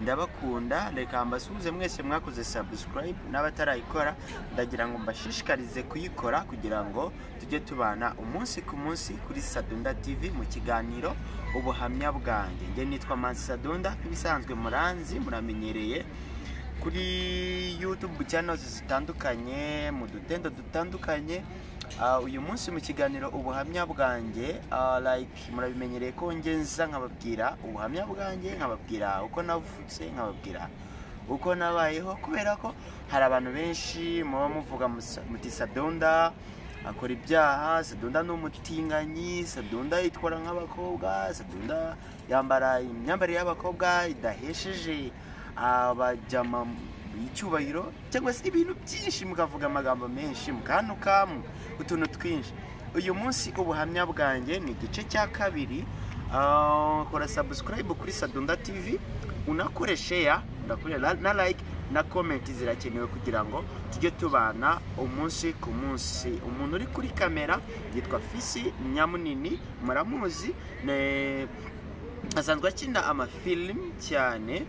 ndabakunda reka mbasuhuze mwese mwakoze subscribe n'abatarayikora ndagira ngo mbashishikarize kuyikora kugira ngo tujye tubana umunsi ku munsi kuri Sadunda TV mu kiganiro ubuhamya bwanjye. Nge nitwa Manzi Sadunda ibisanzwe muranzi muramenyereye kuri YouTube channels zitandukanye mu dutendo dutandukanye. Uyu munsi mu kiganiro ubuhamya bwanjye murabimenyereye ko ngenza nkababwira ubuhamya bwanjye, nkababwira uko navutse, nkababwira uko nabayeho, kubera ko hari abantu benshi muba muvuga muti Sadunda akora ibyaha, Sadunda ni umutinganyi, Sadunda yitwara nk'abakobwa, Sadunda yambara imyambarire y'abakobwa idahesheje abajama icyubahiro, cyangwa se ibintu byinshi mukavuga amagambo menshi mukanuka utuntu twinshi. Uyu munsi ubuhamya bwanjye ni igice cya kabiri. Kora subscribe kuri Sadunda TV, unakore share, na like na comment zirakenewe kugira ngo tujye tubana umunsi ku munsi. Umuntu uri kuri kamera yitwa Fisi Nyamunini, muramuzi, asanzwe akina amafilm cyane.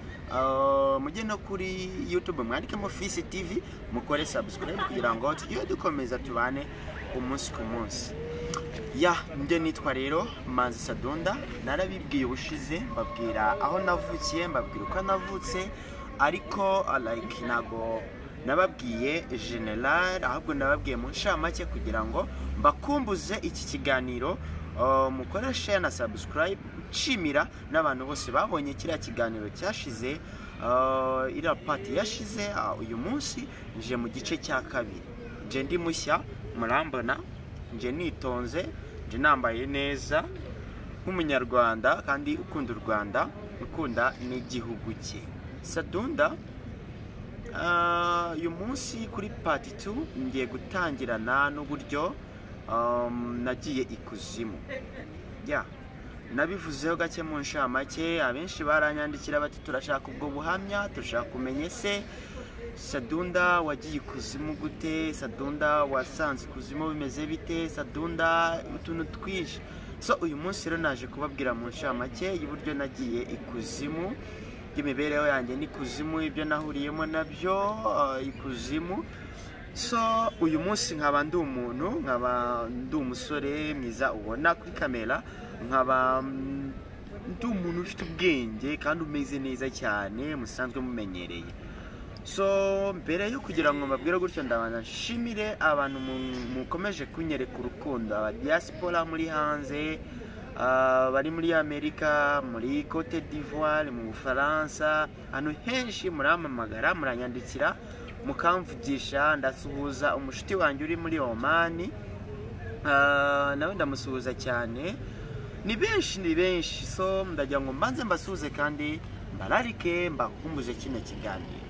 Mujye no kuri YouTube mwandikemo Fisi TV mukore subscribe kugira ngo tujye dukomeza tubane umunsi ku munsi. Nje nitwa rero Manzi Sadunda, narabibwiye ubushize mbabwira aho navukiye, mbabwira uko navutse, ariko nago nababwiye general, ahubwo nababwiye mu nshamake kugira ngo mbakumbuze iki kiganiro. Mukore share na subscribe, nshimira n'abantu bose babonye kiriya kiganiro cyashize, iriya party yashize. Uyu munsi nje mu gice cya kabiri, nje ndi mushya murambona, nje nitonze, nje nambaye neza nk'umunyarwanda kandi ukunda u Rwanda, ukunda n'igihugu cye. Sadunda uyu munsi kuri part 2 ngiye gutangirana n'uburyo nagiye ikuzimu. Nabivuzeho gake mu nshamake, abenshi baranyandikira bati turashaka ubwo buhamya, turashaka kumenya se Sadunda wagiye ikuzimu gute, Sadunda wasanze ikuzimu bimeze bite, Sadunda utuntu twinshi. Uyu munsi rero naje kubabwira mu nshamake y'uburyo nagiye ikuzimu, y'imibereho yanjye n'ikuzimu, ibyo nahuriyemo nabyo ikuzimu. Uyu munsi nkaba ndi umuntu, nkaba ndi umusore mwiza ubona kuri kamera, nkaba ndi umuntu ufite ubwenge kandi umeze neza cyane musanzwe mumenyereye. Mbere yo kugira ngo mbabwire gutyo, ndabanza nshimire abantu mukomeje kunyereka urukundo, aba diaspora muri hanze, bari muri Amerika, muri Cote d'Ivoire, mu Bufaransa, hano henshi murampamagara, muranyandikira mukamvugisha. Ndasuhuza umushuti wanjye uri muri Oman, nawe ndamusuhuza cyane. Ni benshi ndagira ngo mbanze mbasuhuze kandi mbararike mbakumbuze kino kiganiro.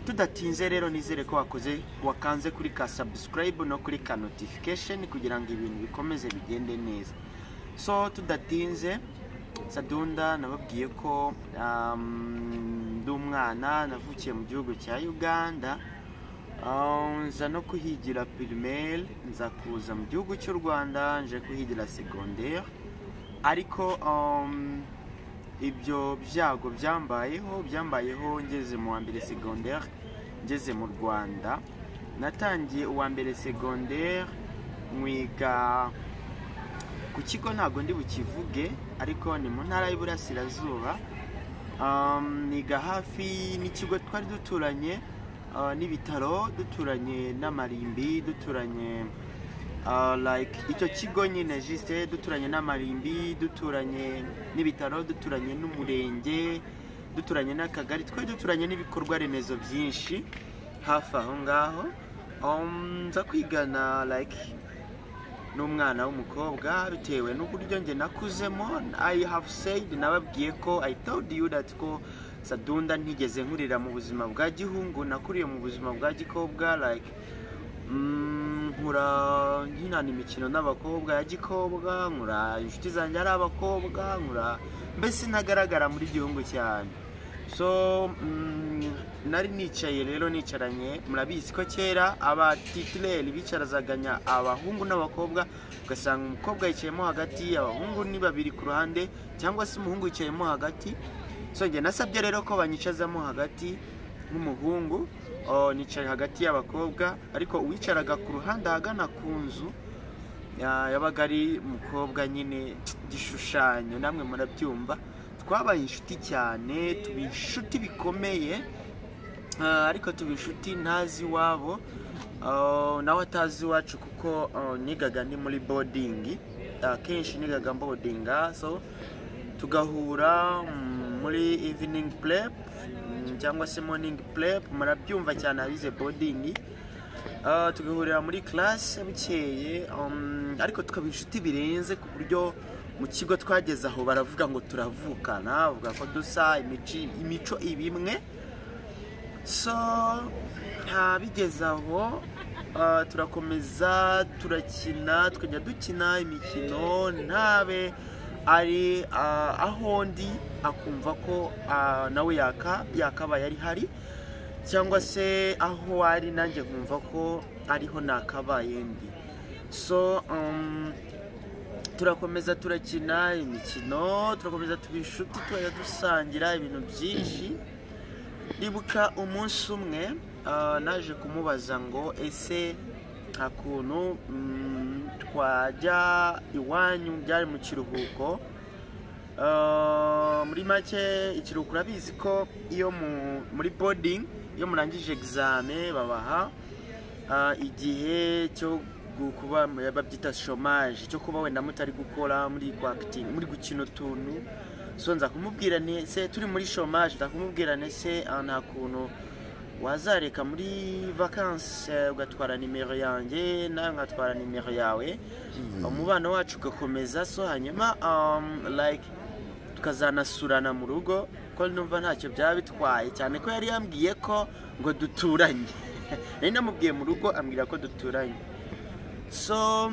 Tudatinze rero, nizere ko wakanze kuri ka subscribe no kuri ka notification kugira ngo ibintu bikomeze bigende neza. Tudatinze, Sadunda nababwiye ko ndi umwana, navukiye mu gihugu cya Uganda, nza no kuhigira primaire, nza kuza mu gihugu cy'u Rwanda nje kuhigira secondaire, ariko ibyo byago byambayeho ngeze mu wa mbere secondaire, ngeze mu Rwanda. Natangiye uwa mbere secondaire mwiga ku kigo ntago ndi bukivuge, ariko ni mu ntara y'Iburasirazuba. Niga hafi n'ikigo twari duturanye n'ibitaro, duturanye n'amarimbi, duturanye icyo kigo nyine juste, duturanye n'amarimbi, duturanye n'ibitaro, duturanye n'umurenge, duturanye n'akagari, twari duturanye n'ibikorwa remezo byinshi hafi aho ngaho. Nza kwigana n'umwana w'umukobwa bitewe n'uburyo nge nakuzemo. I have said, nababwiye ko I told you that ko Sadunda ntigeze nkurira mu buzima bwa gihungu, nakuriye mu buzima bwa gikobwa, nkura nkinana imikino n'abakobwa ya gikobwa, nkura inshuti zanjye ari abakobwa, nkura mbese ntagaragara muri gihungu cyane. Nari nicaye rero, nicaranye, murabizi ko kera abatitulaire bicarazaganya abahungu n'abakobwa, ugasanga umukobwa yicayemo hagati, abahungu ni babiri ku ruhande, cyangwa se umuhungu yicayemo hagati. so nge nasabye rero ko banyicazamo hagati nk'umuhungu, nicaye hagati y'abakobwa, ariko uwicaraga ku ruhande ahagana ku nzu yabaga ari umukobwa nyine gishushanyo, namwe murabyumva. Twabaye inshuti cyane, tuba inshuti bikomeye, ariko tuba inshuti ntazi iwabo nawe atazi iwacu, kuko nigaga ni muri boarding, kenshi nigaga boardinga, so tugahura muri evening prep cyangwa se morning prep, murabyumva cyane abize boarding. Tugahurira muri class bukeye, ariko tukaba inshuti birenze ku buryo mu kigo twageze aho baravuga ngo turavukana, bavuga ko dusa imico ibimwe. So bigeze aho turakomeza turakina, tukajya dukina imikino, ntabe ari aho ndi akumva ko nawe yakabaye ari hari, cyangwa se aho ari nanjye nkumva ko ariho nakabaye ndi. So turakomeza turakina imikino, turakomeza tuba inshuti, tukajya dusangira ibintu byinshi. Ndibuka umunsi umwe naje kumubaza ngo ese akuntu twajya iwanyu, byari mu kiruhuko. Muri make ikiruhuko urabizi ko iyo muri boarding iyo murangije examen babaha igihe cyo kuba babyita chômage, cyo kuba wenda mutari gukora muri gukina utuntu. So nza kumubwira se turi muri chômage, ndakumubwira se nta kuntu wazareka muri vacances ugatwara nimero yanjye nawe ngatwara nimero yawe, umubano wacu ugakomeza. So hanyuma like tukazanasurana mu rugo, ko numva ntacyo byaba bitwaye cyane ko yari yambwiye ko ngo duturanye. Nari namubwiye mu rugo ambwira ko duturanye. So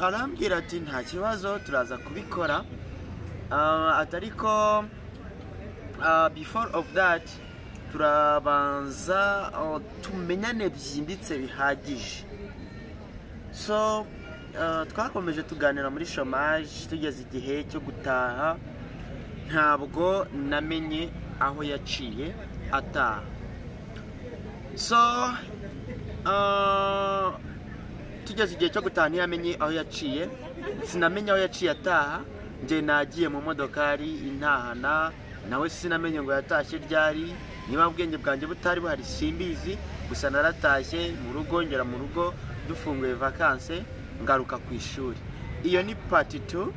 arambwira ati nta kibazo turaza kubikora, atariko before of that turabanza tumenyane byimbitse bihagije. So twakomeje tuganira muri chômage, tugeze igihe cyo gutaha ntabwo namenye aho yaciye ataha. So tugeze igihe cyo gutaha ntiyamenye aho yaciye, sinamenye aho yaciye ataha. Nje nagiye mu modokari intahana, nawe sinamenye ngo yatashye ryari, niba ubwenge bwanjye butari buhari simbizi. Gusa naratashye mu rugo, ngera mu rugo dufunguye vacances, ngaruka ku ishuri. Iyo ni part 2,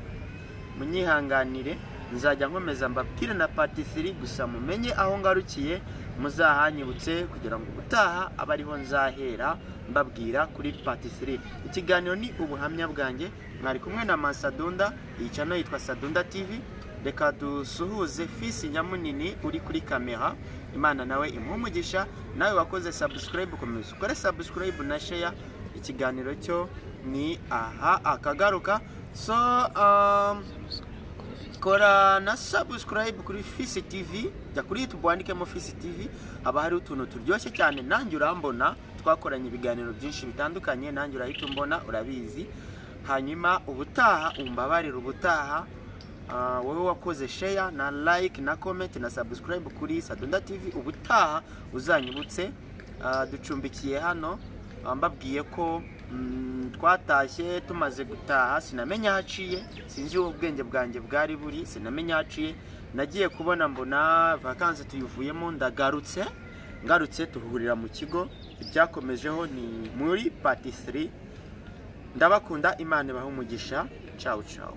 munyihanganire, nzajya nkomeza mbabwire na part 3, gusa mumenye aho ngarukiye, muzahanyibutse kugira ngo gutaha abariho nzahera mbabwira kuri part 3. Ikiganiro ni ubuhamya bwanjye, mwari kumwe na Masadunda, iyi channel yitwa Sadunda TV. Reka dusuhuze fisi nyamunini uri kuri kamera, Imana nawe imumugisha. Nawe wakoze subscribe, komeza ukore subscribe na share. Ikiganiro cyo ni aha akagaruka. So kora na subscribe kuri Fisi TV, jya kuri YouTube wandikemo Fisi TV, haba hari utuntu turyoshye cyane. Nanjye urambona, twakoranye ibiganiro byinshi bitandukanye, nanjye urahita umbona, urabizi. Hanyuma ubutaha umbabarira, ubutaha wowe wakoze share na like na comment na subscribe kuri Sadunda TV, ubutaha uzanyibutse. Ducumbikiye hano, mbabwiye ko twatashye tumaze gutaha, sinamenya haciye, sinzi ubwenge bwanjye bwari buri, sinamenya haciye. Nagiye kubona mbona vacances tuyuvuyemo, ngarutse tuhurira mu kigo. Ibyakomejeho ni muri part 3. Ndabakunda, Imana ibahe umugisha. Ciao ciao.